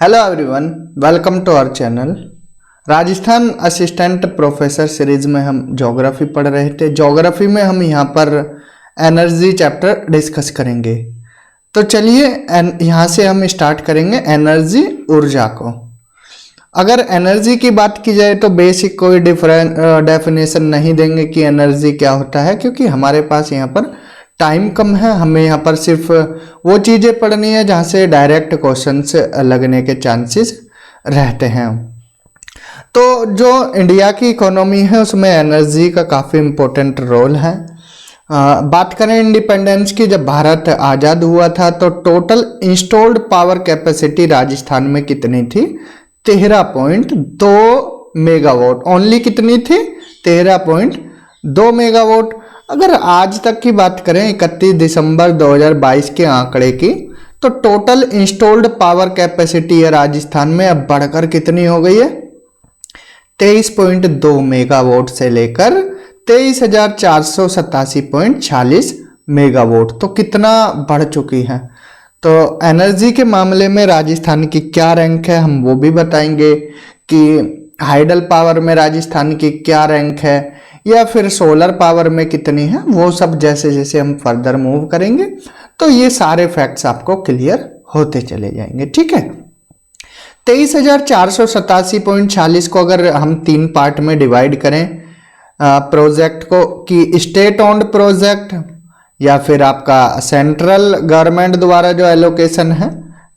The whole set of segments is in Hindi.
Hello everyone, welcome to our channel. Rajasthan assistant professor series में हम ज्योग्राफी पढ़ रहे थे। ज्योग्राफी में हम यहाँ पर एनर्जी चैप्टर डिस्कस करेंगे। तो चलिए यहाँ से हम स्टार्ट करेंगे एनर्जी, ऊर्जा को। अगर एनर्जी की बात की जाए तो बेसिक कोई डेफिनेशन नहीं देंगे कि एनर्जी क्या होता है, क्योंकि हमारे पास यहाँ पर टाइम कम है। हमें यहाँ पर सिर्फ वो चीज़ें पढ़नी है जहाँ से डायरेक्ट क्वेश्चंस लगने के चांसेस रहते हैं। तो जो इंडिया की इकोनॉमी है उसमें एनर्जी का काफ़ी इम्पोर्टेंट रोल है। बात करें इंडिपेंडेंस की, जब भारत आज़ाद हुआ था तो total installed power capacity Rajasthan में कितनी थी? 13.2 मेगावाट। ओनली कितनी थी? 13.2 मेगावाट। अगर आज तक की बात करें 31 दिसंबर 2022 के आंकड़े की, तो टोटल इंस्टॉल्ड पावर कैपेसिटी है राजस्थान में अब बढ़कर कितनी हो गई है? 23.2 मेगावाट से लेकर 23,487.46 मेगावाट। तो कितना बढ़ चुकी है। तो एनर्जी के मामले में राजस्थान की क्या रैंक है हम वो भी बताएंगे कि हाइडल पावर में राजस्थान की क्या रैंक है या फिर सोलर पावर में कितनी है, वो सब जैसे जैसे हम फर्दर मूव करेंगे तो ये सारे फैक्ट्स आपको क्लियर होते चले जाएंगे। ठीक है, 23,487.46 को अगर हम 3 पार्ट में डिवाइड करें प्रोजेक्ट को, कि स्टेट ओन्ड प्रोजेक्ट या फिर आपका सेंट्रल गवर्नमेंट द्वारा जो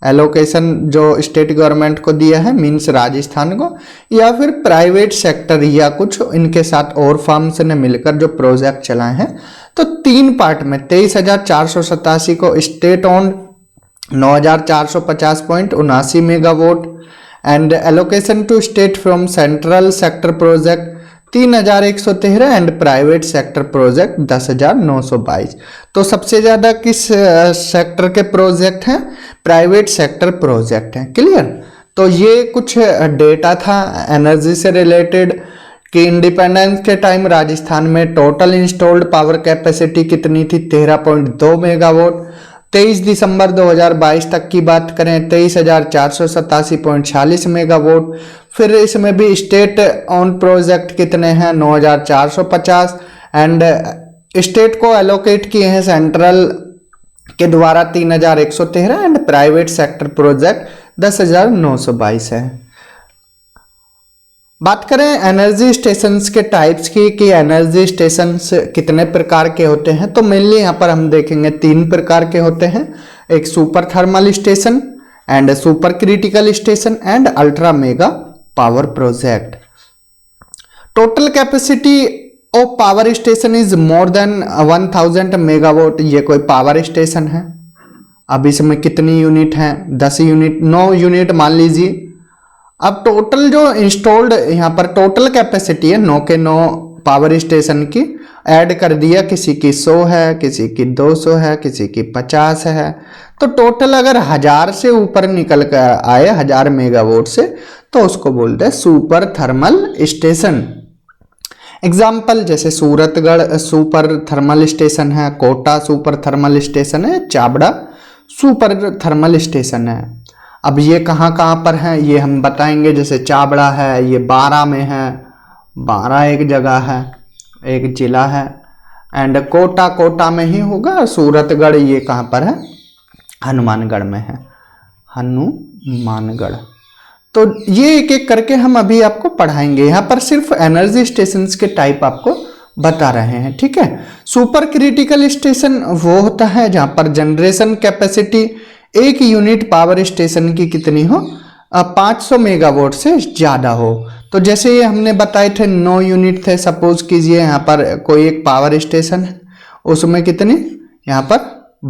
एलोकेशन जो स्टेट गवर्नमेंट को दिया है मींस राजस्थान को, या फिर प्राइवेट सेक्टर या कुछ इनके साथ और फर्म्स ने मिलकर जो प्रोजेक्ट चलाए हैं, तो 3 पार्ट में 23,487 को state owned 9,450.79 megawatt and allocation to state from central sector project 3,113 and private sector project 10,922। तो सबसे ज़्यादा किस सेक्टर के प्रोजेक्ट हैं? प्राइवेट सेक्टर प्रोजेक्ट हैं। क्लियर। तो ये कुछ डेटा था एनर्जी से रिलेटेड कि इंडिपेंडेंस के टाइम राजस्थान में टोटल इंस्टॉल्ड पावर कैपेसिटी कितनी थी? 13.2 मेगावाट। 23 दिसंबर 2022 तक की बात करें 23,487.46 मेगावाट। फिर इसमें भी स्टेट ऑन प्रोजेक्ट कितने हैं? 9,450 एंड स्टेट को एलोकेट किए हैं सेंट्रल के द्वारा 3,113 एंड प्राइवेट सेक्टर प्रोजेक्ट 10,922 है। बात करें एनर्जी स्टेशंस के टाइप्स की कि एनर्जी स्टेशंस कितने प्रकार के होते हैं, तो मेनली यहाँ पर हम देखेंगे 3 प्रकार के होते हैं। एक super thermal station and super critical station and ultra mega power project. Total capacity of power station is more than 1000 megawatt. ये कोई पावर स्टेशन है। अब इसमें कितनी यूनिट हैं? 10 यूनिट, 9 यूनिट मान लीजिए। अब टोटल जो इंस्टॉल्ड यहाँ पर टोटल कैपेसिटी है 9 के 9 पावर स्टेशन की, ऐड कर दिया, किसी की 100 है, किसी की 200 है, किसी की 50 है। तो टोटल अगर 1000 से ऊपर निकल कर आए 1000 मेगावाट से, तो उसको बोलते हैं सुपर थर्मल स्टेशन। एग्जाम्पल जैसे सूरतगढ़ सुपर थर्मल स्टेशन है, कोटा सुपर थर्मल स्टेशन है, चाबड़ा सुपर थर्मल स्टेशन है। अब ये कहाँ कहाँ पर हैं ये हम बताएंगे। जैसे चाबड़ा है ये 12 में है, 12 एक जगह है, एक जिला है, एंड कोटा में ही होगा। सूरतगढ़ ये कहाँ पर है? हनुमानगढ़ में है, हनुमानगढ़। तो ये एक एक करके हम अभी आपको पढ़ाएंगे। यहाँ पर सिर्फ एनर्जी स्टेशंस के टाइप आपको बता रहे हैं। ठीक है। सुपर क्रिटिकल स्टेशन वो होता है जहाँ पर जनरेशन कैपेसिटी एक यूनिट पावर स्टेशन की कितनी हो? 500 मेगावाट से ज़्यादा हो। तो जैसे ये हमने बताए थे 9 यूनिट थे। सपोज कीजिए यहाँ पर कोई एक पावर स्टेशन है, उसमें कितनी? यहाँ पर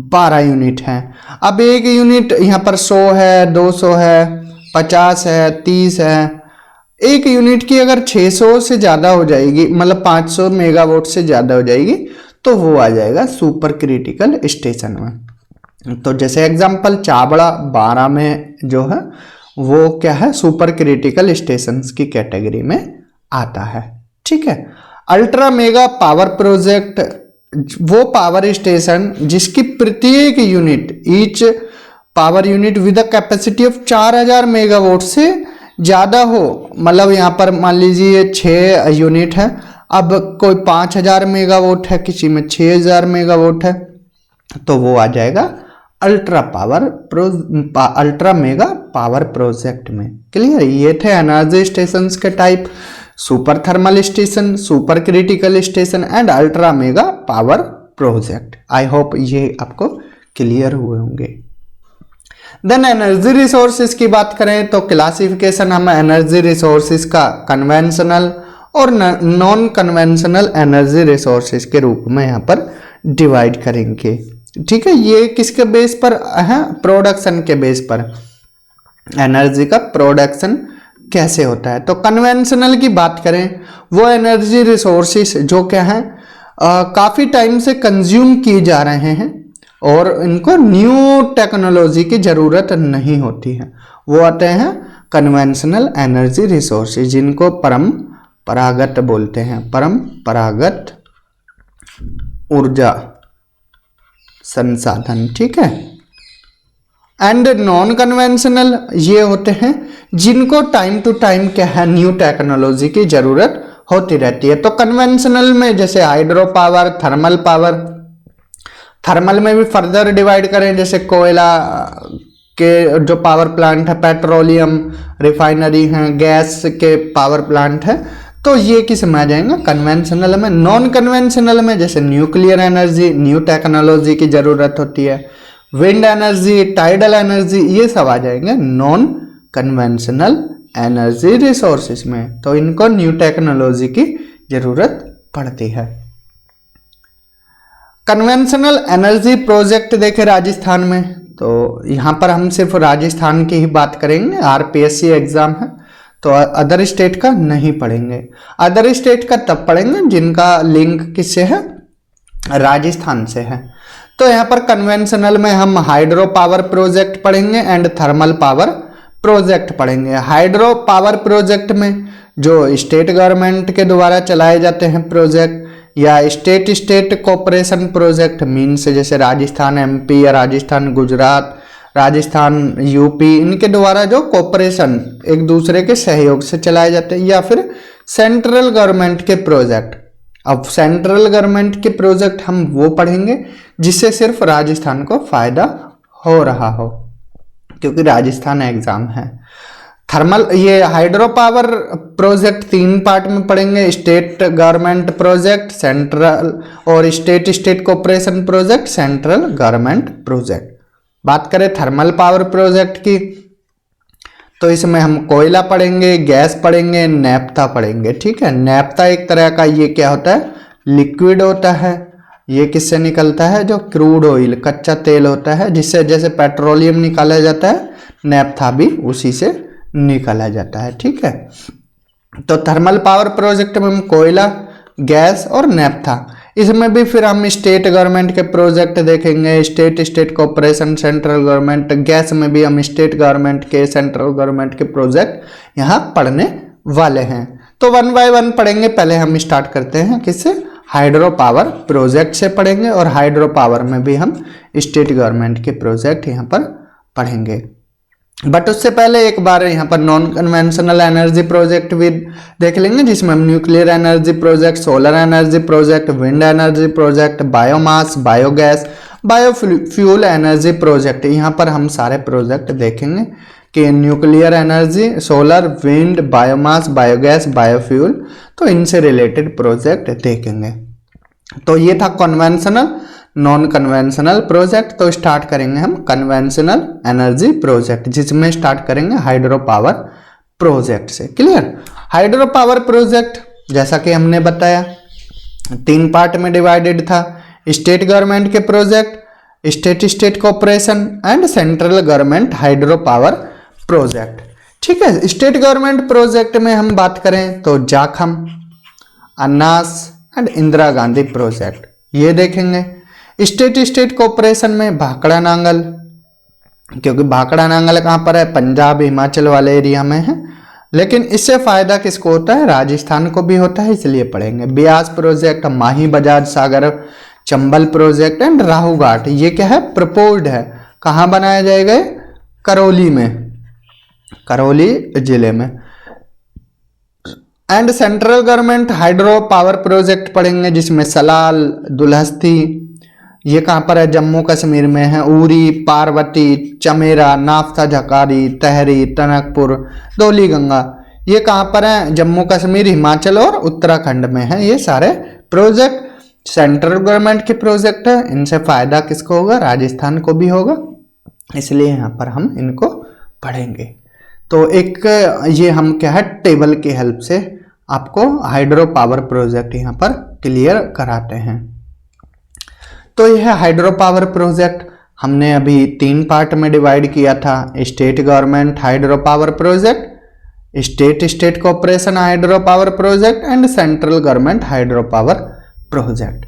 12 यूनिट हैं। अब एक यूनिट यहाँ पर 100 है, 200 है, 50 है, 30 है। एक यूनिट की अगर 600 से ज़्यादा हो जाएगी, मतलब 500 मेगावाट से ज़्यादा हो जाएगी, तो वो आ जाएगा सुपर क्रिटिकल स्टेशन में। तो जैसे एग्जांपल चाबड़ा 12 में जो है वो क्या है? सुपर क्रिटिकल स्टेशंस की कैटेगरी में आता है। ठीक है। अल्ट्रा मेगा पावर प्रोजेक्ट वो पावर स्टेशन जिसकी प्रत्येक unit each power unit with a capacity of 4000 megawatt से ज़्यादा हो, मतलब यहाँ पर मान लीजिए 6 यूनिट है, अब कोई 5000 मेगावाट है, किसी में 6000 मेगावाट है, तो वो आ जाएगा अल्ट्रा मेगा पावर प्रोजेक्ट में। क्लियर, ये थे एनर्जी स्टेशंस के type, super thermal station, super critical station and ultra mega power project. I hope ये आपको क्लियर हुए होंगे। देन एनर्जी रिसोर्सेज की बात करें तो क्लासिफिकेशन हम एनर्जी रिसोर्सेज का कन्वेंशनल और नॉन कन्वेंशनल एनर्जी रिसोर्सेज के रूप में यहाँ पर डिवाइड करेंगे। ठीक है, ये किसके बेस पर है? प्रोडक्शन के बेस पर, एनर्जी का प्रोडक्शन कैसे होता है। तो कन्वेंशनल की बात करें, वो एनर्जी रिसोर्सेज जो क्या है काफ़ी टाइम से कंज्यूम किए जा रहे हैं और इनको न्यू टेक्नोलॉजी की ज़रूरत नहीं होती है, वो आते हैं कन्वेंशनल एनर्जी रिसोर्सेज, जिनको परंपरागत बोलते हैं, परंपरागत ऊर्जा संसाधन। ठीक है, एंड नॉन कन्वेंशनल ये होते हैं जिनको टाइम टू टाइम क्या है न्यू टेक्नोलॉजी की ज़रूरत होती रहती है। तो कन्वेंशनल में जैसे hydro power, thermal power, thermal में भी फर्दर डिवाइड करें, जैसे कोयला के जो पावर प्लांट है, पेट्रोलियम रिफाइनरी हैं, गैस के पावर प्लांट है, तो ये किस में आ जाएंगे? कन्वेंशनल में। नॉन कन्वेंशनल में जैसे न्यूक्लियर एनर्जी, न्यू टेक्नोलॉजी की ज़रूरत होती है, विंड एनर्जी, टाइडल एनर्जी, ये सब आ जाएंगे नॉन कन्वेंशनल एनर्जी रिसोर्सेज में, तो इनको न्यू टेक्नोलॉजी की ज़रूरत पड़ती है। कन्वेंशनल एनर्जी प्रोजेक्ट देखे राजस्थान में, तो यहाँ पर हम सिर्फ राजस्थान की ही बात करेंगे, आरपीएससी एग्जाम है, तो अदर स्टेट का नहीं पढ़ेंगे। अदर स्टेट का तब पढ़ेंगे जिनका लिंक किससे है? राजस्थान से है। तो यहाँ पर कन्वेंशनल में हम हाइड्रो पावर प्रोजेक्ट पढ़ेंगे एंड थर्मल पावर प्रोजेक्ट पढ़ेंगे। हाइड्रो पावर प्रोजेक्ट में जो स्टेट गवर्नमेंट के द्वारा चलाए जाते हैं प्रोजेक्ट, या state state cooperation project, means जैसे राजस्थान एमपी या राजस्थान गुजरात, राजस्थान यूपी, इनके द्वारा जो कोऑपरेशन एक दूसरे के सहयोग से चलाए जाते हैं, या फिर सेंट्रल गवर्नमेंट के प्रोजेक्ट। अब सेंट्रल गवर्नमेंट के प्रोजेक्ट हम वो पढ़ेंगे जिससे सिर्फ राजस्थान को फायदा हो रहा हो, क्योंकि राजस्थान एग्जाम है। थर्मल ये हाइड्रो पावर प्रोजेक्ट 3 पार्ट में पढ़ेंगे, स्टेट गवर्नमेंट प्रोजेक्ट, सेंट्रल और state state cooperation project, central government project. बात करें थर्मल पावर प्रोजेक्ट की, तो इसमें हम कोयला पढ़ेंगे, गैस पढ़ेंगे, नैप्था पढ़ेंगे। ठीक है, नैप्था एक तरह का ये क्या होता है? लिक्विड होता है। ये किससे निकलता है? जो क्रूड ऑयल, कच्चा तेल होता है, जिससे जैसे पेट्रोलियम निकाला जाता है, नैप्था भी उसी से निकाला जाता है। ठीक है, तो थर्मल पावर प्रोजेक्ट में हम कोयला, गैस और नैप्था, इसमें भी फिर हम स्टेट गवर्नमेंट के प्रोजेक्ट देखेंगे, state state cooperation, central government. Gas में भी हम स्टेट गवर्नमेंट के, सेंट्रल गवर्नमेंट के प्रोजेक्ट यहाँ पढ़ने वाले हैं। तो 1 बाय 1 पढ़ेंगे। पहले हम स्टार्ट करते हैं किससे? हाइड्रो पावर प्रोजेक्ट से पढ़ेंगे, और हाइड्रो पावर में भी हम स्टेट गवर्नमेंट के प्रोजेक्ट यहाँ पर पढ़ेंगे। बट उससे पहले एक बार यहाँ पर नॉन कन्वेंशनल एनर्जी प्रोजेक्ट भी देख लेंगे, जिसमें हम nuclear energy project, solar energy project, wind energy project, biomass, biogas, biofuel energy project, यहाँ पर हम सारे प्रोजेक्ट देखेंगे कि nuclear energy, solar, wind, biomass, biogas, biofuel, तो इनसे रिलेटेड प्रोजेक्ट देखेंगे। तो ये था कन्वेंशनल नॉन कन्वेंशनल प्रोजेक्ट। तो स्टार्ट करेंगे हम कन्वेंशनल एनर्जी प्रोजेक्ट, जिसमें स्टार्ट करेंगे हाइड्रो पावर प्रोजेक्ट से। क्लियर? हाइड्रो पावर प्रोजेक्ट जैसा कि हमने बताया 3 पार्ट में डिवाइडेड था, स्टेट गवर्नमेंट के project, state state cooperation and central government hydro power project. ठीक है, स्टेट गवर्नमेंट प्रोजेक्ट में हम बात करें तो जाखम, अन्नास एंड इंदिरा गांधी प्रोजेक्ट ये देखेंगे। स्टेट स्टेट कोऑपरेशन में भाखड़ा नांगल, क्योंकि भाखड़ा नांगल कहाँ पर है? पंजाब हिमाचल वाले एरिया में है, लेकिन इससे फायदा किसको होता है? राजस्थान को भी होता है, इसलिए पढ़ेंगे। Beas project, Mahi Bajaj Sagar, Chambal project and Rahu Ghat, ये क्या है? प्रपोज्ड है, कहाँ बनाया जाएगा? करौली में, करौली जिले में। And central government hydro power project पढ़ेंगे जिसमें सलाल, दुलहस्ती, ये कहाँ पर है? जम्मू कश्मीर में है। उरी, पार्वती, चमेरा, नाफ्ता झकारी, तहरी, टनकपुर, धौली गंगा, ये कहाँ पर है? जम्मू कश्मीर, हिमाचल और उत्तराखंड में है। ये सारे प्रोजेक्ट सेंट्रल गवर्नमेंट के प्रोजेक्ट है। इनसे फायदा किसको होगा? राजस्थान को भी होगा, इसलिए यहाँ पर हम इनको पढ़ेंगे। तो एक ये हम क्या है, टेबल की हेल्प से आपको हाइड्रो पावर प्रोजेक्ट यहाँ पर क्लियर कराते हैं। तो यह हाइड्रो पावर प्रोजेक्ट हमने अभी 3 पार्ट में डिवाइड किया था। State government hydro power project, state corporation hydro power project and central government hydro power project.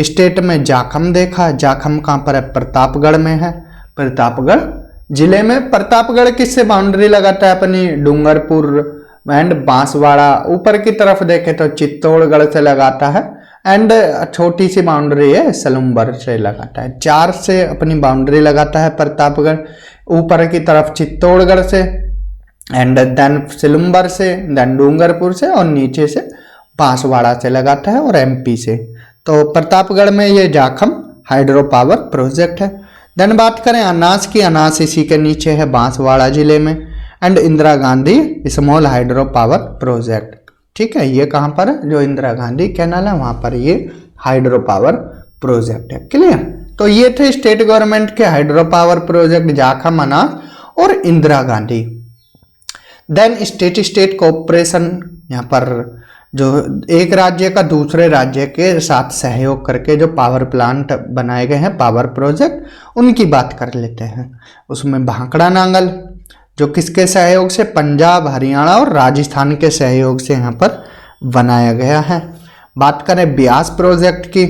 State में जाखम देखा, जाखम कहाँ पर है? प्रतापगढ़ में है, प्रतापगढ़ जिले में। प्रतापगढ़ किससे बाउंड्री लगाता है अपनी? डूंगरपुर एंड बांसवाड़ा। ऊपर की तरफ देखे तो चित्तौड़गढ़ से लगाता है एंड छोटी सी बाउंड्री है सलूम्बर से लगाता है। 4 से अपनी बाउंड्री लगाता है प्रतापगढ़, ऊपर की तरफ चित्तौड़गढ़ से एंड देन सिलुम्बर से, देन डूंगरपुर से और नीचे से बांसवाड़ा से लगाता है और एमपी से। तो प्रतापगढ़ में ये जाखम हाइड्रो पावर प्रोजेक्ट है। देन बात करें अनास की, अनास इसी के नीचे है बांसवाड़ा जिले में। And Indira Gandhi small hydro power project, ठीक है, ये कहाँ पर है? जो इंदिरा गांधी कैनाल है वहाँ पर ये हाइड्रो पावर प्रोजेक्ट है। क्लियर? तो ये थे स्टेट गवर्नमेंट के hydro power project, Jakham, Anas और Indira Gandhi. Then state cooperation, यहाँ पर जो एक राज्य का दूसरे राज्य के साथ सहयोग करके जो पावर प्लांट बनाए गए हैं, पावर प्रोजेक्ट, उनकी बात कर लेते हैं। उसमें भांकड़ा नांगल जो किसके सहयोग से? पंजाब, हरियाणा और राजस्थान के सहयोग से यहाँ पर बनाया गया है। बात करें ब्यास प्रोजेक्ट की,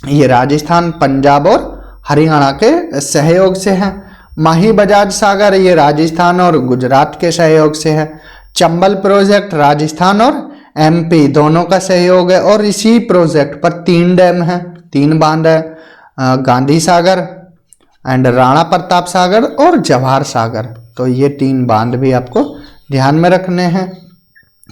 ये राजस्थान, पंजाब और हरियाणा के सहयोग से है। माही बजाज सागर ये राजस्थान और गुजरात के सहयोग से है। चंबल प्रोजेक्ट राजस्थान और एमपी दोनों का सहयोग है। और इसी प्रोजेक्ट पर 3 डैम है, 3 बांध है, गांधी सागर एंड राणा प्रताप सागर और जवाहर सागर। तो ये 3 बांध भी आपको ध्यान में रखने हैं।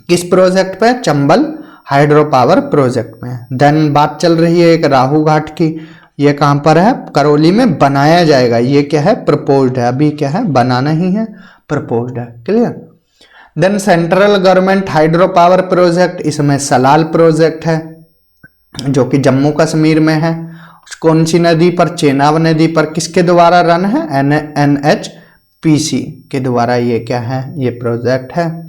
किस प्रोजेक्ट पे? चंबल हाइड्रो पावर प्रोजेक्ट में। देन बात चल रही है एक राहू घाट की, ये कहाँ पर है? करौली में बनाया जाएगा। ये क्या है? प्रपोज्ड है, अभी क्या है? बना नहीं है, प्रपोज्ड है। Clear? Then central government hydro power project, Salal सलाल प्रोजेक्ट है जो कि जम्मू कश्मीर में है। कौन सी नदी पर? चेनाब नदी पर। किसके द्वारा रन है? NHPC के द्वारा ये क्या है? ये प्रोजेक्ट है।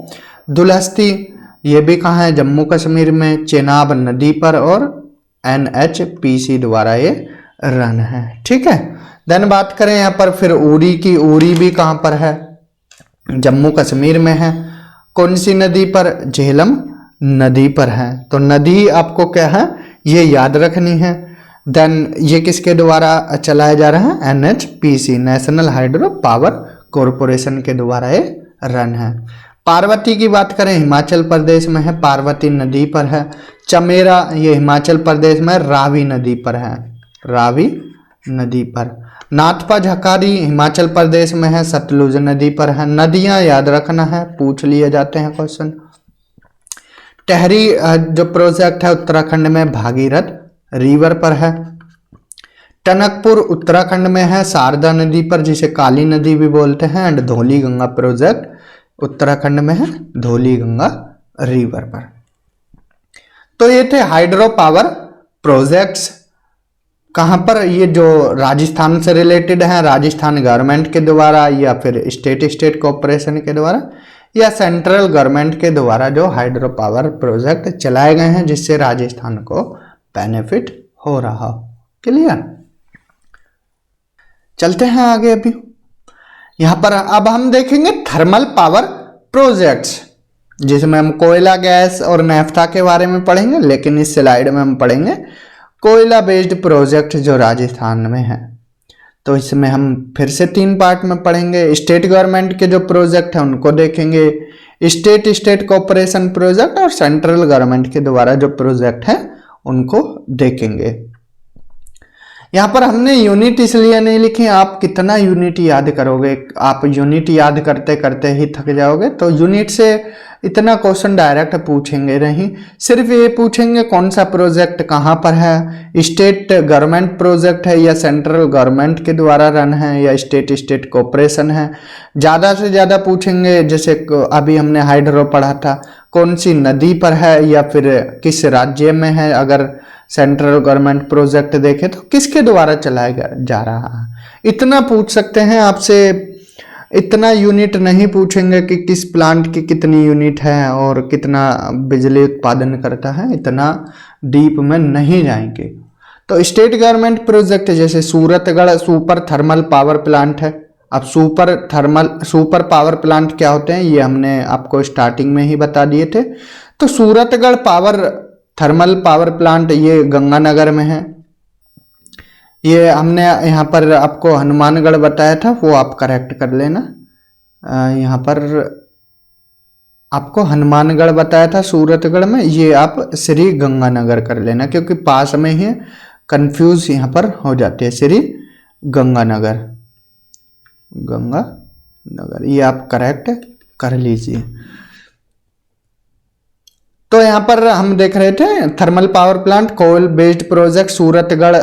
दुलहस्ती ये भी कहाँ है? जम्मू कश्मीर में, चेनाब नदी पर और NHPC द्वारा ये रन है। ठीक है। देन बात करें यहाँ पर फिर उरी की, उरी भी कहाँ पर है? जम्मू कश्मीर में है। कौन सी नदी पर? झेलम नदी पर है। तो नदी आपको क्या है? ये याद रखनी है। देन ये किसके द्वारा चलाया जा रहा है? NHPC national hydro power corporation के द्वारा ये रन है। पार्वती की बात करें, हिमाचल प्रदेश में है, पार्वती नदी पर है। चमेरा ये हिमाचल प्रदेश में रावी नदी पर है, रावी नदी पर। नाथपा झकारी हिमाचल प्रदेश में है, सतलुज नदी पर है। नदियां याद रखना है, पूछ लिए जाते हैं क्वेश्चन। टहरी जो प्रोजेक्ट है उत्तराखंड में भागीरथ रिवर पर है। टनकपुर उत्तराखंड में है, शारदा नदी पर जिसे काली नदी भी बोलते हैं। एंड धौली गंगा प्रोजेक्ट उत्तराखंड में है, धौली गंगा रिवर पर। तो ये थे हाइड्रो पावर प्रोजेक्ट्स। कहाँ पर? ये जो राजस्थान से रिलेटेड हैं, राजस्थान गवर्नमेंट के द्वारा या फिर स्टेट कॉर्पोरेशन के द्वारा या सेंट्रल गवर्नमेंट के द्वारा जो हाइड्रो पावर प्रोजेक्ट चलाए गए हैं जिससे राजस्थान को बेनिफिट हो रहा हो। क्लियर? चलते हैं आगे। अभी यहां पर अब हम देखेंगे थर्मल पावर प्रोजेक्ट्स, जिसमें हम कोयला, गैस और नैफ्था के बारे में पढ़ेंगे, लेकिन इस स्लाइड में हम पढ़ेंगे कोयला बेस्ड प्रोजेक्ट जो राजस्थान में है। तो इसमें हम फिर से 3 पार्ट में पढ़ेंगे। स्टेट गवर्नमेंट के जो प्रोजेक्ट है उनको देखेंगे, स्टेट कॉर्पोरेशन प्रोजेक्ट और सेंट्रल गवर्नमेंट के द्वारा जो प्रोजेक्ट है उनको देखेंगे। यहाँ पर हमने यूनिट इसलिए नहीं लिखी, आप कितना यूनिट याद करोगे, आप यूनिट याद करते करते ही थक जाओगे, तो यूनिट से इतना क्वेश्चन डायरेक्ट पूछेंगे नहीं, सिर्फ ये पूछेंगे कौन सा प्रोजेक्ट कहाँ पर है, स्टेट गवर्नमेंट प्रोजेक्ट है या सेंट्रल गवर्नमेंट के द्वारा रन है या स्टेट कॉर्पोरेशन है। ज़्यादा से ज़्यादा पूछेंगे, जैसे अभी हमने हाइड्रो पढ़ा था, कौन सी नदी पर है या फिर किस राज्य में है, अगर सेंट्रल गवर्नमेंट प्रोजेक्ट देखे तो किसके द्वारा चलाया जा रहा है, इतना पूछ सकते हैं आपसे। इतना यूनिट नहीं पूछेंगे कि किस प्लांट की कितनी यूनिट है और कितना बिजली उत्पादन करता है, इतना डीप में नहीं जाएंगे। तो स्टेट गवर्नमेंट प्रोजेक्ट जैसे Suratgarh super thermal power plant है। अब सुपर पावर प्लांट क्या होते हैं ये हमने आपको स्टार्टिंग में ही बता दिए थे। तो सूरतगढ़ थर्मल पावर प्लांट ये गंगानगर में है। ये हमने यहाँ पर आपको हनुमानगढ़ बताया था, वो आप करेक्ट कर लेना। यहाँ पर आपको हनुमानगढ़ बताया था सूरतगढ़ में, ये आप श्री गंगानगर कर लेना क्योंकि पास में ही कंफ्यूज यहाँ पर हो जाते हैं। श्री गंगानगर ये आप करेक्ट कर लीजिए। तो यहाँ पर हम देख रहे थे thermal power plant coal based project Suratgarh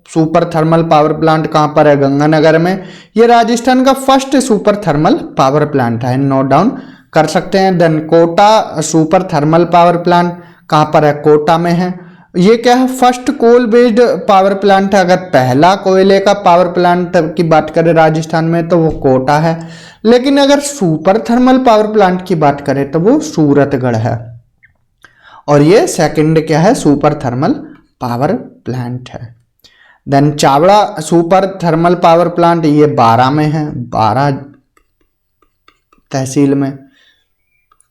super thermal power plant कहाँ पर है, गंगानगर में। ये राजस्थान का first super thermal power plant है, नोट डाउन कर सकते हैं। Then Kota super thermal power plant कहाँ पर है, कोटा में है। ये क्या है, first coal based power plant है। अगर पहला कोयले का पावर प्लांट की बात करें राजस्थान में तो वो कोटा है, लेकिन अगर सुपर थर्मल पावर प्लांट की बात करें तो वो सूरतगढ़ है। और ये सेकंड क्या है, सुपर थर्मल पावर प्लांट है। Then Chawda super thermal power plant ये 12 में है, 12 तहसील में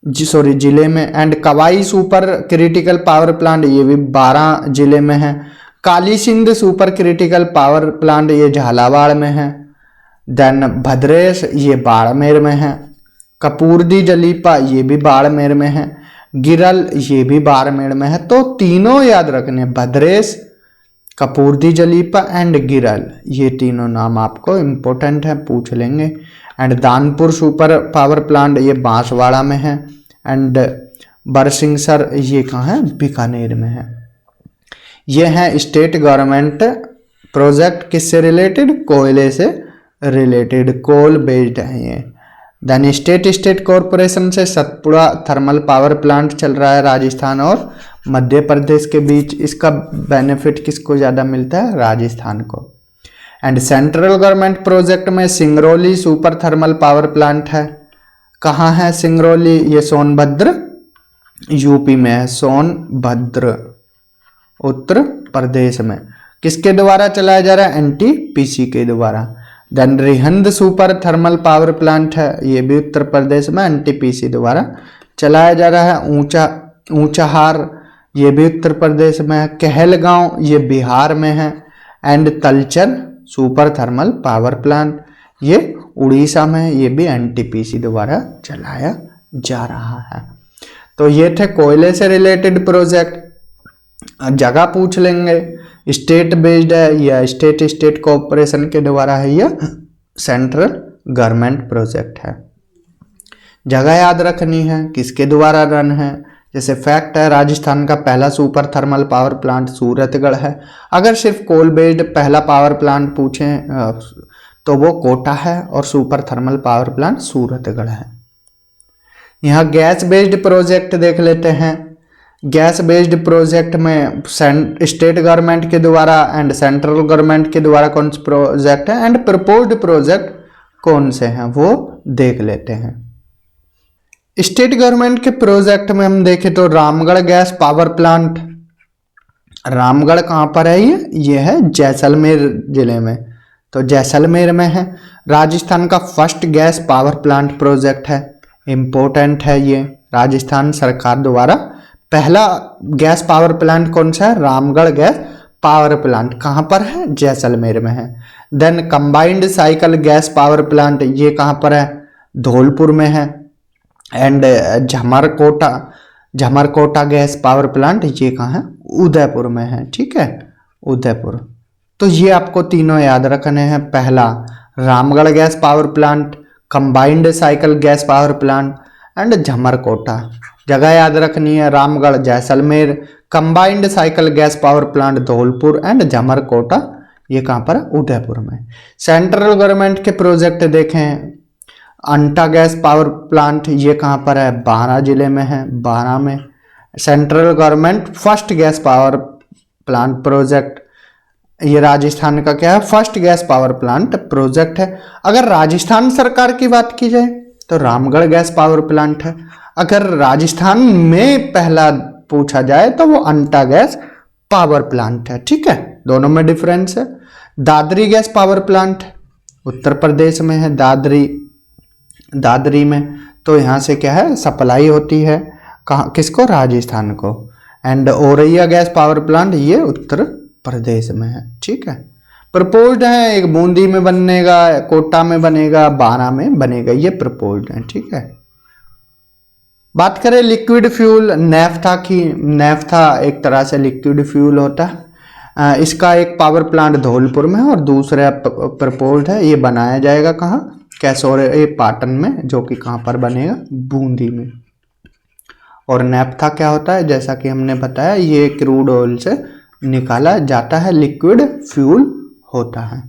जिले में। And Kawai super critical power plant ये भी 12 जिले में है। Kali Sindh super critical power plant ये झालावाड़ में है। देन भद्रेश ये बाड़मेर में है। कपूरदी जलीपा ये भी बाड़मेर में है। गिरल ये भी बाड़मेर में है। तो तीनों याद रखने, भद्रेश, कपूरदी जलीपा एंड गिरल, ये तीनों नाम आपको इम्पोर्टेंट है, पूछ लेंगे। And Danpur super power plant ये बांसवाड़ा में है। एंड बरसिंगसर ये कहाँ है, बीकानेर में है। ये है स्टेट गवर्नमेंट प्रोजेक्ट, किससे रिलेटेड, कोयले से रिलेटेड, कोल बेस्ड है ये। देन स्टेट कॉर्पोरेशन से सतपुड़ा थर्मल पावर प्लांट चल रहा है राजस्थान और मध्य प्रदेश के बीच। इसका बेनिफिट किसको ज़्यादा मिलता है, राजस्थान को। एंड सेंट्रल गवर्नमेंट प्रोजेक्ट में Singrauli super thermal power plant है। कहाँ है सिंगरौली, ये सोनभद्र यूपी में है, सोनभद्र उत्तर प्रदेश में। किसके द्वारा चलाया जा रहा है, एनटीपीसी के द्वारा। Then Rihand super thermal power plant है, ये भी उत्तर प्रदेश में एनटीपीसी द्वारा चलाया जा रहा है। ऊंचाहार ये भी उत्तर प्रदेश में है। कहलगांव ये बिहार में है। And Talcher super thermal power plant ये उड़ीसा में है, ये भी एनटीपीसी द्वारा चलाया जा रहा है। तो ये थे कोयले से रिलेटेड प्रोजेक्ट। जगह पूछ लेंगे, स्टेट बेस्ड है या स्टेट कॉर्पोरेशन के द्वारा है या सेंट्रल गवर्नमेंट प्रोजेक्ट है। जगह याद रखनी है, किसके द्वारा रन है। जैसे फैक्ट है, राजस्थान का पहला super thermal power plant Suratgarh है। अगर सिर्फ कोल बेस्ड पहला पावर प्लांट पूछें तो वो कोटा है और super thermal power plant Suratgarh है। यहाँ गैस बेस्ड प्रोजेक्ट देख लेते हैं। गैस बेस्ड प्रोजेक्ट में स्टेट गवर्नमेंट के द्वारा एंड सेंट्रल गवर्नमेंट के द्वारा कौन से प्रोजेक्ट है एंड प्रपोज्ड प्रोजेक्ट कौन से हैं वो देख लेते हैं। स्टेट गवर्नमेंट के प्रोजेक्ट में हम देखें तो Ramgarh gas power plant, Ramgarh कहाँ पर है, ये है जैसलमेर जिले में, तो जैसलमेर में है। राजस्थान का first gas power plant project है, इम्पोर्टेंट है ये। राजस्थान सरकार द्वारा पहला गैस पावर प्लांट कौन सा है, रामगढ़ गैस पावर प्लांट, कहाँ पर है, जैसलमेर में है। Then combined cycle gas power plant ये कहाँ पर है, धौलपुर में है। And Jhamarkota gas power plant ये कहाँ है, उदयपुर में है। ठीक है, उदयपुर। तो ये आपको तीनों याद रखने हैं। पहला Ramgarh gas power plant, combined cycle gas power plant and Jhamarkota. जगह याद रखनी है, Ramgarh Jaisalmer, combined cycle gas power plant Dholpur and Jhamarkota ये कहाँ पर है, उदयपुर में। सेंट्रल गवर्नमेंट के प्रोजेक्ट देखें, अंटा गैस पावर प्लांट ये कहाँ पर है, बारां जिले में है, बारां में। Central government first gas power plant project, ये राजस्थान का क्या है, first gas power plant project है। अगर राजस्थान सरकार की बात की जाए तो रामगढ़ गैस पावर प्लांट है। अगर राजस्थान में पहला पूछा जाए तो वो अंटा गैस पावर प्लांट है। ठीक है, दोनों में डिफरेंस है। Dadri gas power plant Uttar Pradesh में है, दादरी में। तो यहाँ से क्या है, सप्लाई होती है कहाँ, किसको, राजस्थान को। And Auraiya gas power plant ये उत्तर प्रदेश में है। ठीक है, प्रपोज्ड है, एक बूंदी में बनेगा, कोटा में बनेगा, बारां में बनेगा, ये प्रपोज्ड है। ठीक है, बात करें लिक्विड फ्यूल नेफ्था की, नेफ्था एक तरह से लिक्विड फ्यूल होता है। इसका एक पावर प्लांट धौलपुर में है और दूसरा प्रपोज्ड है, ये बनाया जाएगा कहाँ, कैसोरे पाटन में, जो कि कहाँ पर बनेगा, बूंदी में। और नेफ्था क्या होता है, जैसा कि हमने बताया, ये क्रूड ऑयल से निकाला जाता है, लिक्विड फ्यूल होता है।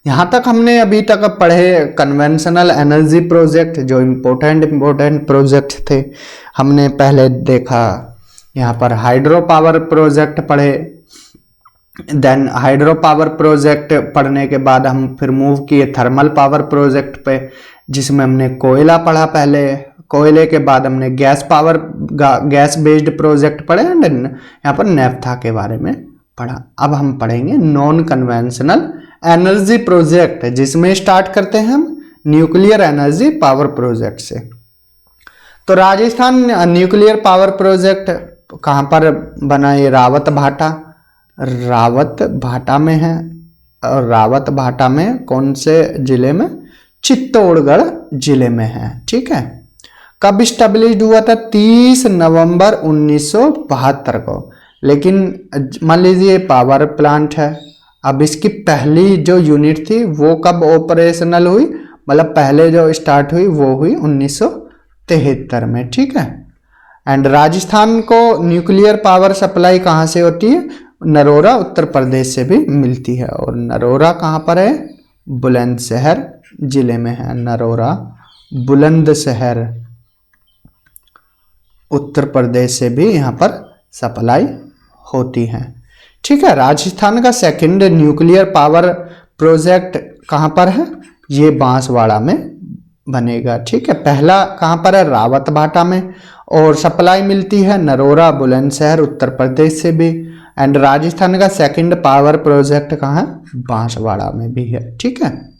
यहाँ तक हमने अभी तक पढ़े कन्वेंशनल एनर्जी प्रोजेक्ट, जो इम्पोर्टेंट प्रोजेक्ट थे। हमने पहले देखा यहाँ पर हाइड्रो पावर प्रोजेक्ट पढ़े, देन हाइड्रो पावर प्रोजेक्ट पढ़ने के बाद हम फिर मूव किए थर्मल पावर प्रोजेक्ट पे, जिसमें हमने कोयला पढ़ा पहले। कोयले के बाद हमने गैस बेस्ड प्रोजेक्ट पढ़े एंड यहाँ पर नेफ्था के बारे में पढ़ा। अब हम पढ़ेंगे नॉन कन्वेंशनल एनर्जी प्रोजेक्ट, जिसमें स्टार्ट करते हैं हम न्यूक्लियर एनर्जी पावर प्रोजेक्ट से। तो राजस्थान न्यूक्लियर पावर प्रोजेक्ट कहाँ पर बना, ये रावत भाटा में है। और रावत भाटा में कौन से जिले में, चित्तौड़गढ़ जिले में है। ठीक है, कब स्टेब्लिश्ड हुआ था, 30 नवंबर 1972 को। लेकिन मान लीजिए पावर प्लांट है, अब इसकी पहली जो यूनिट थी वो कब ऑपरेशनल हुई, मतलब पहले जो स्टार्ट हुई वो हुई 1973 में। ठीक है, एंड राजस्थान को न्यूक्लियर पावर सप्लाई कहाँ से होती है, नरोरा उत्तर प्रदेश से भी मिलती है। और नरोरा कहाँ पर है, बुलंदशहर जिले में है। नरोरा बुलंदशहर उत्तर प्रदेश से भी यहाँ पर सप्लाई होती है। ठीक है, राजस्थान का सेकंड न्यूक्लियर पावर प्रोजेक्ट कहाँ पर है, ये बांसवाड़ा में बनेगा। ठीक है, पहला कहाँ पर है, रावत भाटा में, और सप्लाई मिलती है नरोरा बुलंदशहर उत्तर प्रदेश से भी। एंड राजस्थान का सेकंड पावर प्रोजेक्ट कहाँ है, बांसवाड़ा में भी है। ठीक है,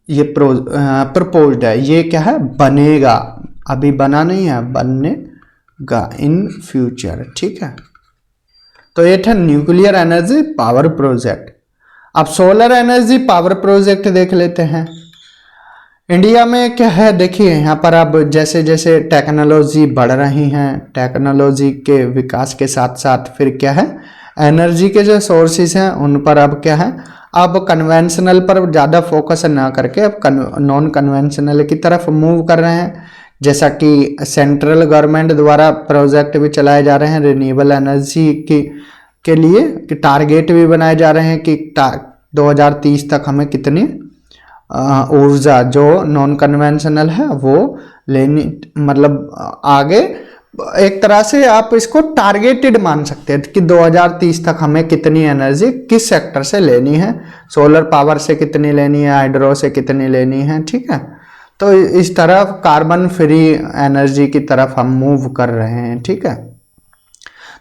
ये प्रपोज्ड है, ये क्या है, बनेगा, अभी बना नहीं है, बनेगा इन फ्यूचर। ठीक है, तो ये था न्यूक्लियर एनर्जी पावर प्रोजेक्ट। अब सोलर एनर्जी पावर प्रोजेक्ट देख लेते हैं। इंडिया में क्या है, देखिए यहाँ पर अब जैसे जैसे टेक्नोलॉजी बढ़ रही हैं, टेक्नोलॉजी के विकास के साथ साथ फिर क्या है, एनर्जी के जो सोर्सेज हैं उन पर अब क्या है, अब कन्वेंशनल पर ज़्यादा फोकस ना करके अब नॉन कन्वेंशनल की तरफ मूव कर रहे हैं। जैसा कि सेंट्रल गवर्नमेंट द्वारा प्रोजेक्ट भी चलाए जा रहे हैं रिन्यूएबल एनर्जी के लिए, कि टारगेट भी बनाए जा रहे हैं कि 2030 तक हमें कितनी ऊर्जा जो नॉन कन्वेंशनल है वो लेनी, मतलब आगे एक तरह से आप इसको टारगेटेड मान सकते हैं कि 2030 तक हमें कितनी एनर्जी किस सेक्टर से लेनी है, सोलर पावर से कितनी लेनी है, हाइड्रो से कितनी लेनी है। ठीक है, तो इस तरफ कार्बन फ्री एनर्जी की तरफ हम मूव कर रहे हैं। ठीक है,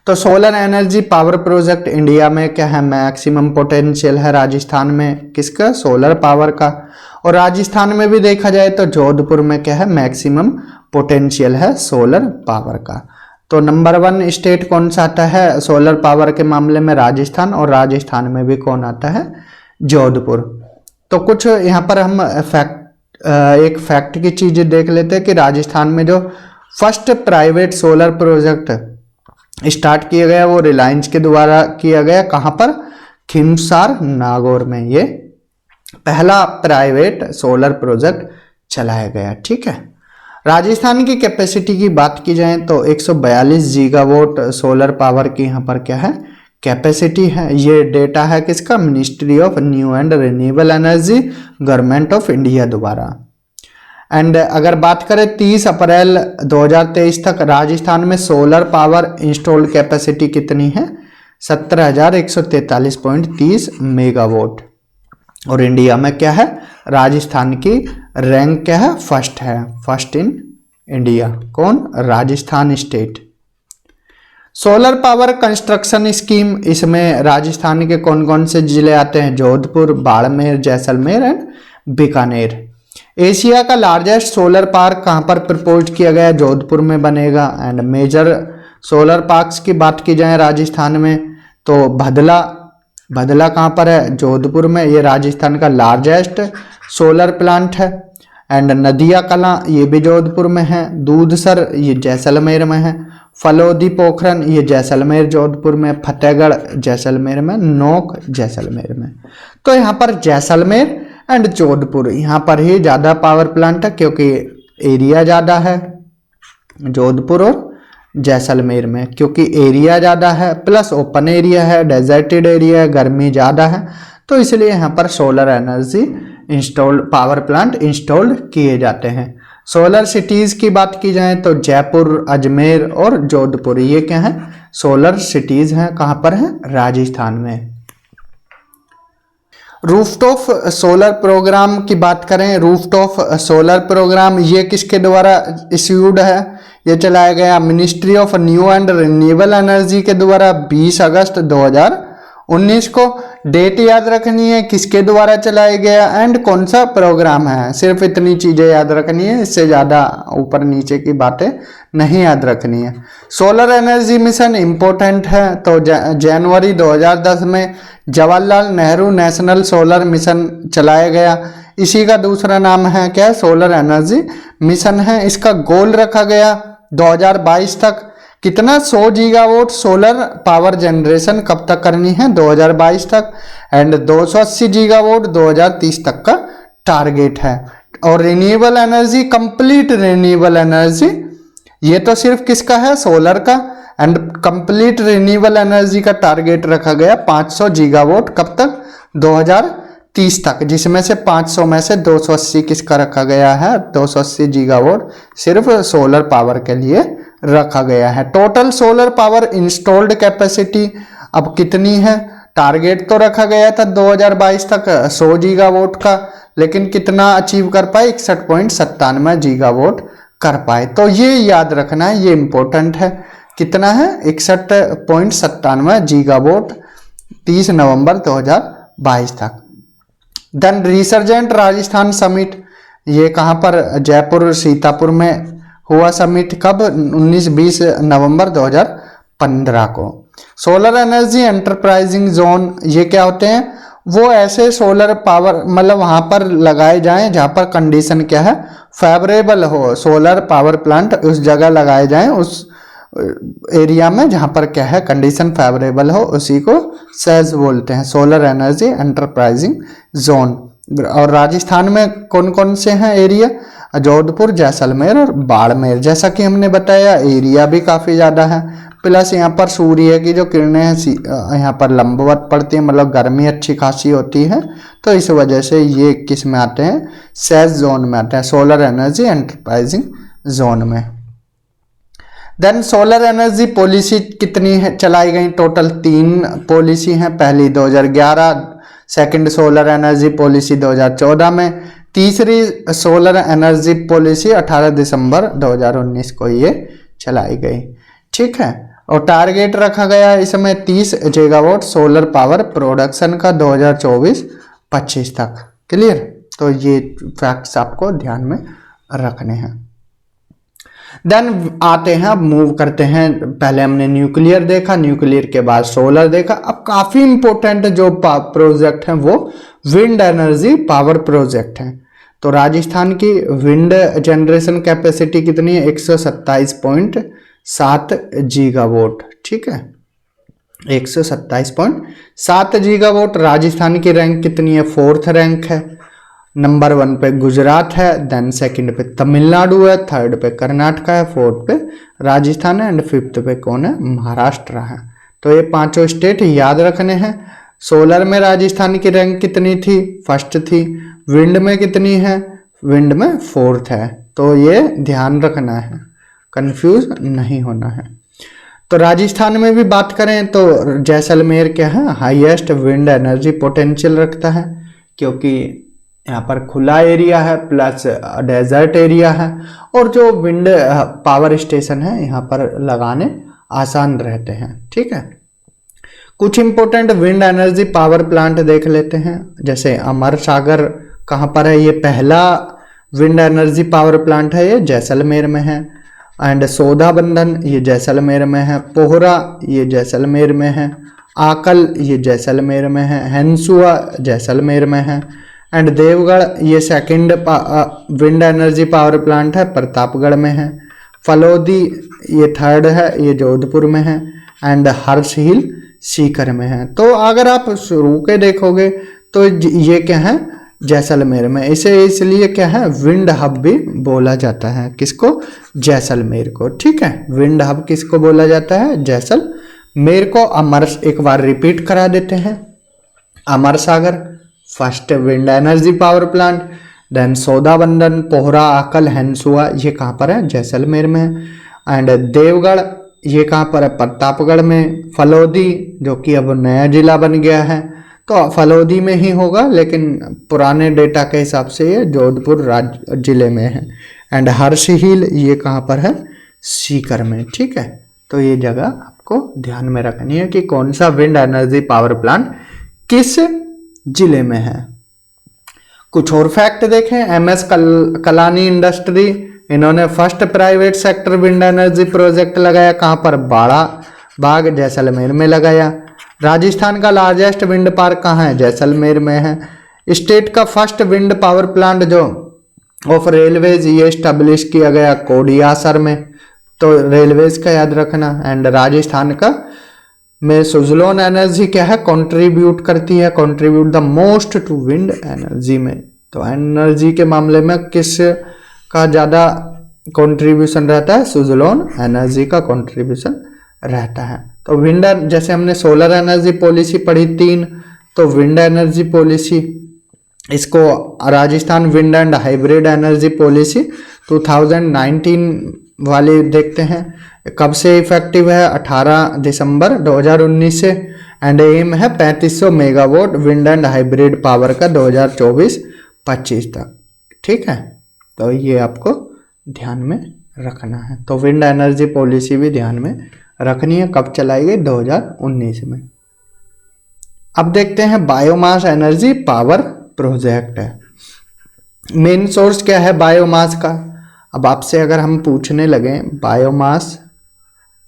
तो solar energy power project India में क्या है, मैक्सिमम पोटेंशियल है राजस्थान में, किसका, सोलर पावर का। और राजस्थान में भी देखा जाए तो जोधपुर में क्या है, मैक्सिमम पोटेंशियल है सोलर पावर का। तो नंबर 1 स्टेट कौन सा आता है सोलर पावर के मामले में, राजस्थान, और राजस्थान में भी कौन आता है, जोधपुर। तो कुछ यहाँ पर हम एक फैक्ट की चीजें देख लेते हैं कि राजस्थान में जो first private solar project start किया गया वो रिलायंस के द्वारा किया गया, कहाँ पर, खिमसार नागौर में ये पहला प्राइवेट सोलर प्रोजेक्ट चलाया गया। ठीक है, राजस्थान की कैपेसिटी की बात की जाए तो 142 गीगावाट सोलर पावर की यहाँ पर क्या है कैपेसिटी है। ये डेटा है किसका, ministry of new and renewable energy, government of India द्वारा। एंड अगर बात करें 30 अप्रैल 2023 तक राजस्थान में सोलर पावर इंस्टॉल्ड कैपेसिटी कितनी है, 17,143.30 मेगावाट। और इंडिया में क्या है, राजस्थान की रैंक क्या है, फर्स्ट है, फर्स्ट इन इंडिया। कौन, Rajasthan state. Solar power construction scheme, इसमें राजस्थान के कौन कौन से जिले आते हैं, जोधपुर, बाड़मेर, जैसलमेर एंड बीकानेर। एशिया का लार्जेस्ट सोलर पार्क कहाँ पर प्रपोज किया गया, जोधपुर में बनेगा। एंड मेजर सोलर पार्क्स की बात की जाए राजस्थान में तो भदला कहाँ पर है, जोधपुर में, ये राजस्थान का लार्जेस्ट सोलर प्लांट है। एंड नदिया कला ये भी जोधपुर में है। दूधसर ये जैसलमेर में है। फलोदी पोखरन ये जैसलमेर जोधपुर में, फतेहगढ़ जैसलमेर में, नोक जैसलमेर में। तो यहाँ पर जैसलमेर एंड जोधपुर यहाँ पर ही ज़्यादा पावर प्लांट है क्योंकि एरिया ज़्यादा है जोधपुर और जैसलमेर में, क्योंकि एरिया ज़्यादा है प्लस ओपन एरिया है, डेजर्टेड एरिया है, गर्मी ज़्यादा है, तो इसलिए यहाँ पर solar energy installed power plant installed किए जाते हैं। सोलर सिटीज़ की बात की जाए तो जयपुर, अजमेर और जोधपुर ये क्या है, सोलर सिटीज़ हैं। कहाँ पर हैं, राजस्थान में। रूफटॉप सोलर प्रोग्राम की बात करें, रूफटॉप सोलर प्रोग्राम ये किसके द्वारा इश्यूड है, ये चलाया गया ministry of new and renewable energy के द्वारा 20 अगस्त 2019 को। डेट याद रखनी है किसके द्वारा चलाया गया एंड कौन सा प्रोग्राम है, सिर्फ इतनी चीज़ें याद रखनी है, इससे ज़्यादा ऊपर नीचे की बातें नहीं याद रखनी है। सोलर एनर्जी मिशन इम्पोर्टेंट है तो जनवरी 2010 में Jawaharlal Nehru national solar mission चलाया गया। इसी का दूसरा नाम है क्या, सोलर एनर्जी मिशन है। इसका गोल रखा गया 2022 तक कितना, 100 गीगावाट सोलर पावर जनरेशन कब तक करनी है, 2022 तक। एंड 280 गीगावाट 2030 तक का टारगेट है। और renewable energy, complete renewable energy, ये तो सिर्फ किसका है, सोलर का। एंड कंप्लीट रिन्यूएबल एनर्जी का टारगेट रखा गया 500 गीगावाट कब तक, 2030 तक, जिसमें से 500 में से 280 किसका रखा गया है, 280 गीगावाट सिर्फ सोलर पावर के लिए रखा गया है। Total solar power installed capacity अब कितनी है, टारगेट तो रखा गया था 2022 तक 100 गीगावाट का, लेकिन कितना अचीव कर पाए, 61.97 गीगावाट कर पाए। तो ये याद रखना है, ये इंपॉर्टेंट है। कितना है, 61.97 गीगावाट 30 नवंबर 2022 तक। देन रिसर्जेंट राजस्थान समिट, ये कहाँ पर, जयपुर सीतापुर में हुआ समिट, कब, 19-20 नवंबर 2015 को। सोलर एनर्जी एंटरप्राइजिंग जोन, ये क्या होते हैं, वो ऐसे सोलर पावर मतलब वहाँ पर लगाए जाएं जहाँ पर कंडीशन क्या है, फेवरेबल हो, सोलर पावर प्लांट उस जगह लगाए जाएं, उस एरिया में जहाँ पर क्या है कंडीशन फेवरेबल हो, उसी को सेज बोलते हैं, सोलर एनर्जी एंटरप्राइजिंग जोन। और राजस्थान में कौन कौन से हैं एरिया, जोधपुर, जैसलमेर और बाड़मेर। जैसा कि हमने बताया एरिया भी काफ़ी ज़्यादा है, प्लस यहाँ पर सूर्य की जो किरणें हैं यहाँ पर लंबवत पड़ती हैं, मतलब गर्मी अच्छी खासी होती है, तो इस वजह से ये किस में आते हैं, सेज जोन में आते हैं, सोलर एनर्जी एंटरप्राइजिंग जोन में। देन सोलर एनर्जी पॉलिसी कितनी है चलाई गई, टोटल 3 पॉलिसी हैं। पहली 2011, सेकंड सोलर एनर्जी पॉलिसी 2014 में, तीसरी सोलर एनर्जी पॉलिसी 18 दिसंबर 2019 को ये चलाई गई। ठीक है, और टारगेट रखा गया इसमें 30 गीगावाट सोलर पावर प्रोडक्शन का 2024-25 तक। क्लियर, तो ये फैक्ट्स आपको ध्यान में रखने हैं। देन आते हैं, अब मूव करते हैं, पहले हमने न्यूक्लियर देखा, न्यूक्लियर के बाद सोलर देखा। अब काफ़ी इंपॉर्टेंट जो प्रोजेक्ट हैं वो विंड एनर्जी पावर प्रोजेक्ट हैं। तो राजस्थान की विंड जनरेशन कैपेसिटी कितनी है, 127.7 गीगावाट। ठीक है, 127.7 गीगावाट। राजस्थान की रैंक कितनी है? 4th रैंक है। नंबर 1 पे गुजरात है, देन सेकंड पे तमिलनाडु है, थर्ड पे कर्नाटक है, फोर्थ पे राजस्थान है एंड फिफ्थ पे कौन है? महाराष्ट्र है। तो ये पांचों स्टेट याद रखने हैं। सोलर में राजस्थान की रैंक कितनी थी? फर्स्ट थी। विंड में कितनी है? विंड में 4th है। तो ये ध्यान रखना है, कंफ्यूज नहीं होना है। तो राजस्थान में भी बात करें तो जैसलमेर क्या है? हाईएस्ट विंड एनर्जी पोटेंशियल रखता है, क्योंकि यहाँ पर खुला एरिया है प्लस डेजर्ट एरिया है, और जो विंड पावर स्टेशन है यहाँ पर लगाने आसान रहते हैं। ठीक है, कुछ important wind energy power plant देख लेते हैं। जैसे अमर सागर कहाँ पर है? ये पहला विंड एनर्जी पावर प्लांट है, ये जैसलमेर में है। एंड सोधाबंधन ये जैसलमेर में है। पोहरा ये जैसलमेर में है। आकल ये जैसलमेर में है। हंसुआ जैसलमेर में है। एंड देवगढ़ ये second wind energy power plant है, प्रतापगढ़ में है। फलोदी ये थर्ड है, ये जोधपुर में है। एंड हर्षहिल सीकर में है। तो अगर आप शुरू के देखोगे तो ये क्या है? जैसलमेर में। इसे इसलिए क्या है? विंड हब भी बोला जाता है। किसको? जैसलमेर को। ठीक है, विंड हब किसको बोला जाता है? जैसलमेर को। अमर एक बार रिपीट करा देते हैं। Amar Sagar first wind energy power plant, then Sodhabandhan, Pohra, Akal, Hansua ये कहाँ पर है? जैसलमेर में है। एंड देवगढ़ ये कहाँ पर है? प्रतापगढ़ में। फलोदी जो कि अब नया जिला बन गया है, तो फलोदी में ही होगा, लेकिन पुराने डेटा के हिसाब से ये जोधपुर जिले में है। एंड हर्षहिल ये कहाँ पर है? सीकर में। ठीक है, तो ये जगह आपको ध्यान में रखनी है कि कौन सा विंड एनर्जी पावर प्लांट किस जिले में है। कुछ और फैक्ट देखें। एमएस कलानी इंडस्ट्री, इन्होंने first private sector wind energy project लगाया। कहाँ पर? बाड़ा बाग जैसलमेर में लगाया। राजस्थान का लार्जेस्ट विंड पार्क कहाँ है? जैसलमेर में है। स्टेट का फर्स्ट विंड पावर प्लांट जो ऑफ रेलवेज ये स्टैब्लिश किया गया कोडियासर में, तो रेलवेज का याद रखना। एंड राजस्थान का में सुजलोन एनर्जी क्या है? कंट्रीब्यूट करती है, contribute the most to wind energy में। तो एनर्जी के मामले में किस का ज़्यादा कंट्रीब्यूशन रहता है? सुजलोन एनर्जी का कंट्रीब्यूशन रहता है। तो विंड, जैसे हमने सोलर एनर्जी पॉलिसी पढ़ी 3, तो विंड एनर्जी पॉलिसी, इसको Rajasthan wind and hybrid energy policy 2019 वाले देखते हैं। कब से इफेक्टिव है? 18 दिसंबर 2019 से। एंड एम है 3500 megawatt wind and hybrid power का 2024-25 तक। ठीक है, तो ये आपको ध्यान में रखना है। तो विंड एनर्जी पॉलिसी भी ध्यान में रखनी है। कब चलाई गई? 2019 में। अब देखते हैं बायोमास एनर्जी पावर प्रोजेक्ट है। मेन सोर्स क्या है बायोमास का? अब आपसे अगर हम पूछने लगे बायोमास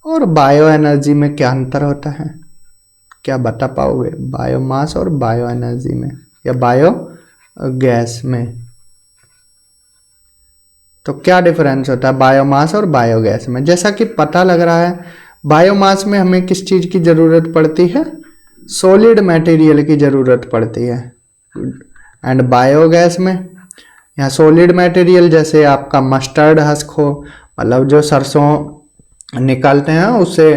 और बायो एनर्जी में क्या अंतर होता है, क्या बता पाओगे? बायोमास और बायो एनर्जी में या बायो गैस में, तो क्या डिफरेंस होता है बायोमास और बायोगैस में? जैसा कि पता लग रहा है, बायोमास में हमें किस चीज़ की ज़रूरत पड़ती है? सॉलिड मटेरियल की ज़रूरत पड़ती है। एंड बायोगैस में यहाँ सॉलिड मटेरियल जैसे आपका मस्टर्ड हस्क हो, मतलब जो सरसों निकालते हैं उससे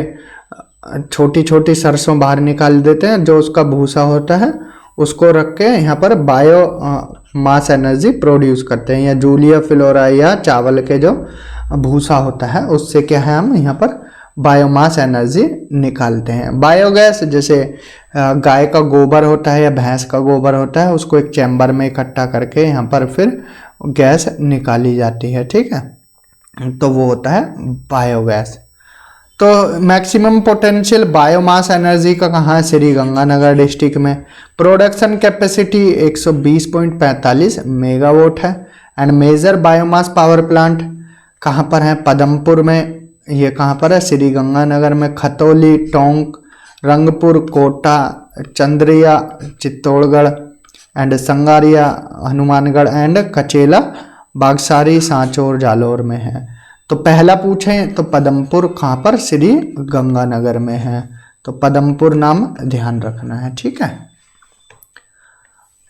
छोटी छोटी सरसों बाहर निकाल देते हैं, जो उसका भूसा होता है उसको रख के यहाँ पर बायो मास एनर्जी प्रोड्यूस करते हैं। या जूलिया फ्लोरा या चावल के जो भूसा होता है उससे क्या है हम यहाँ पर बायोमास एनर्जी निकालते हैं। बायोगैस जैसे गाय का गोबर होता है या भैंस का गोबर होता है, उसको एक चैम्बर में इकट्ठा करके यहाँ पर फिर गैस निकाली जाती है। ठीक है, तो वो होता है बायोगैस। तो मैक्सिमम पोटेंशियल बायोमास एनर्जी का कहाँ है? श्री गंगानगर डिस्ट्रिक्ट में। प्रोडक्शन कैपेसिटी 120.45 मेगावाट है। And major biomass power plant कहाँ पर है? पदमपुर में। ये कहाँ पर है? श्री गंगानगर में। Khatauli, Tonk, Rangpur, Kota, Chandriya, Chittorgarh and sangria, Hanumangarh and कचेला, बागसारी, Sanchore, Jalore में है। तो पहला पूछें तो पदमपुर कहाँ पर? श्री गंगानगर में है। तो पदमपुर नाम ध्यान रखना है, ठीक है।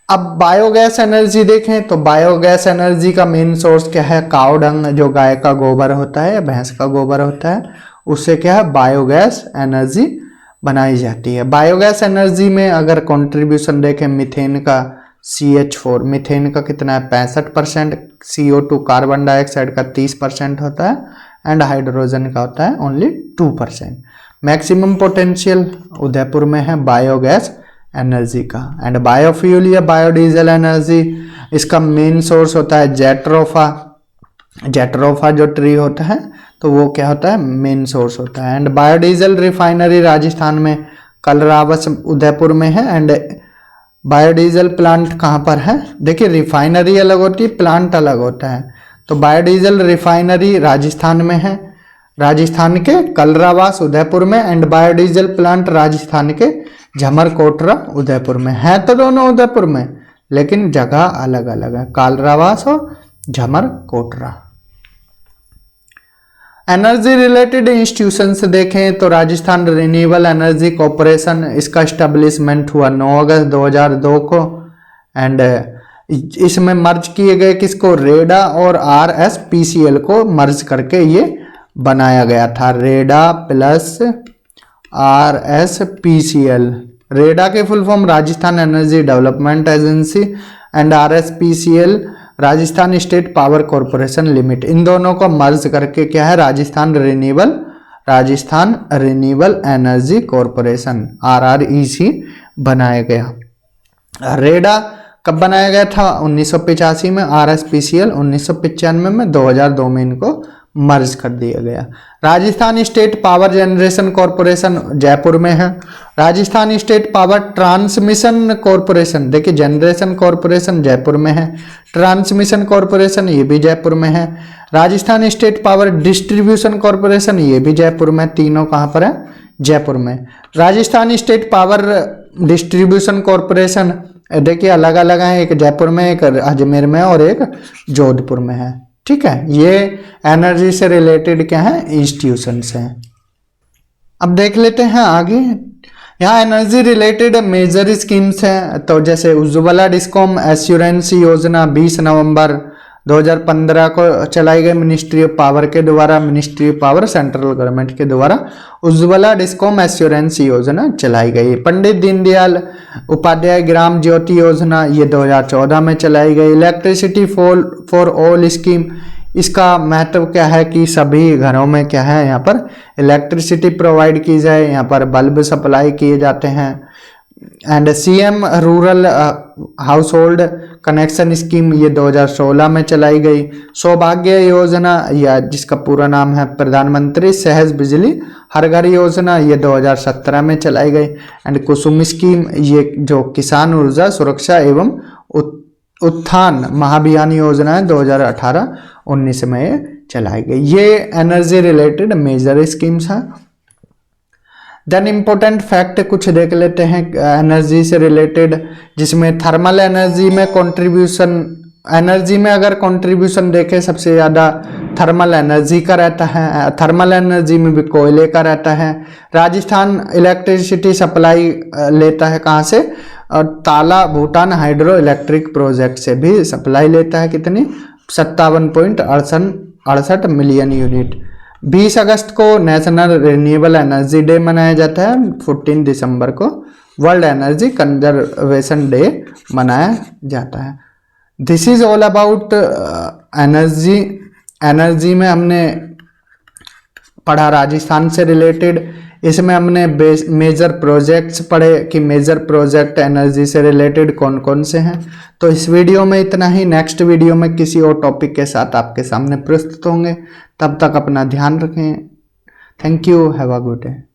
अब बायोगैस एनर्जी देखें तो बायोगैस एनर्जी का मेन सोर्स क्या है, काव डंग, जो गाय का गोबर होता है या भैंस का गोबर होता है, उससे क्या है बायोगैस एनर्जी बनाई जाती है। बायोगैस एनर्जी में अगर कंट्रीब्यूशन देखें मिथेन का CH4, मिथेन का कितना है 65%, CO2 कार्बन डाइऑक्साइड का 30% होता है एंड हाइड्रोजन का होता है ओनली 2%। मैक्सिमम पोटेंशियल उदयपुर में है बायोगैस एनर्जी का। एंड बायोफ्यूल या बायोडीजल एनर्जी, इसका मेन सोर्स होता है जेट्रोफा, जेट्रोफा जो ट्री होता है तो वो क्या होता है मेन सोर्स होता है। एंड बायोडीजल रिफाइनरी राजस्थान में कलरावस उदयपुर में है। एंड बायोडीजल प्लांट कहाँ पर है, देखिए रिफाइनरी अलग होती है, प्लांट अलग होता है। तो बायोडीजल रिफाइनरी राजस्थान में है, राजस्थान के कलरावास उदयपुर में। एंड बायोडीजल प्लांट राजस्थान के झमर कोटरा उदयपुर में है, तो दोनों उदयपुर में लेकिन जगह अलग अलग है, कालरावास और झमर कोटरा। एनर्जी रिलेटेड इंस्टीट्यूशन से देखें तो राजस्थान रिन्यूएबल एनर्जी कॉरपोरेशन, इसका एस्टेब्लिशमेंट हुआ 9 अगस्त 2002 को। एंड इसमें मर्ज किए गए किसको, रेडा और RSPCL को मर्ज करके ये बनाया गया था, रेडा प्लस RSPCL। रेडा के full form Rajasthan energy development agency and RSPCL Rajasthan state power corporation limited, इन दोनों को मर्ज करके क्या है Rajasthan renewable energy corporation RREC बनाया गया। रेडा कब बनाया गया था 1985 में, RSPCL 1995 में, 2002 में इनको मर्ज कर दिया गया। Rajasthan state power generation corporation Jaipur में है। Rajasthan state power transmission corporation, देखिए जनरेशन कॉरपोरेशन जयपुर में है, ट्रांसमिशन कॉरपोरेशन ये भी जयपुर में है। Rajasthan state power distribution corporation ये भी जयपुर में, तीनों कहाँ पर है जयपुर में। Rajasthan state power distribution corporation देखिए अलग अलग है, एक जयपुर में, एक अजमेर में और एक जोधपुर में है, ठीक है। ये एनर्जी से रिलेटेड क्या है इंस्टीट्यूशंस हैं। अब देख लेते हैं आगे, यहाँ एनर्जी रिलेटेड मेजर स्कीम्स हैं। तो जैसे उज्ज्वला डिस्कॉम एश्योरेंस योजना 20 नवंबर 2015 को चलाई गई मिनिस्ट्री ऑफ पावर के द्वारा, ministry of power central government के द्वारा उज्ज्वला डिस्कॉम एश्योरेंस योजना चलाई गई। पंडित दीनदयाल उपाध्याय ग्राम ज्योति योजना ये 2014 में चलाई गई। इलेक्ट्रिसिटी फॉर ऑल स्कीम, इसका महत्व क्या है कि सभी घरों में क्या है यहाँ पर इलेक्ट्रिसिटी प्रोवाइड की जाए, यहाँ पर बल्ब सप्लाई किए जाते हैं। And CM rural house hold connection scheme ये 2016 में चलाई गई। सौभाग्य योजना या जिसका पूरा नाम है प्रधानमंत्री सहज बिजली हर घर योजना ये 2017 में चलाई गई। एंड कुसुम स्कीम ये जो किसान ऊर्जा सुरक्षा एवं उत्थान महाभियान योजना है 2018-19 में चलाई गई। ये एनर्जी रिलेटेड मेजर स्कीम्स हैं। देन इम्पोर्टेंट फैक्ट कुछ देख लेते हैं एनर्जी से रिलेटेड, जिसमें थर्मल एनर्जी में कंट्रीब्यूशन, एनर्जी में अगर कंट्रीब्यूशन देखें सबसे ज़्यादा थर्मल एनर्जी का रहता है, थर्मल एनर्जी में भी कोयले का रहता है। राजस्थान इलेक्ट्रिसिटी सप्लाई लेता है कहाँ से, ताला भूटान हाइड्रो इलेक्ट्रिक प्रोजेक्ट से भी सप्लाई लेता है, कितनी 57.68 मिलियन यूनिट। 20 अगस्त को नेशनल रिन्यूएबल एनर्जी डे मनाया जाता है, 14 दिसंबर को वर्ल्ड एनर्जी कंजर्वेशन डे मनाया जाता है। This is all about energy. Energy में हमने पढ़ा राजस्थान से रिलेटेड, इसमें हमने मेजर प्रोजेक्ट्स पढ़े कि मेजर प्रोजेक्ट एनर्जी से रिलेटेड कौन कौन से हैं। तो इस वीडियो में इतना ही, नेक्स्ट वीडियो में किसी और टॉपिक के साथ आपके सामने प्रस्तुत होंगे। तब तक अपना ध्यान रखें। Thank you, have a good day.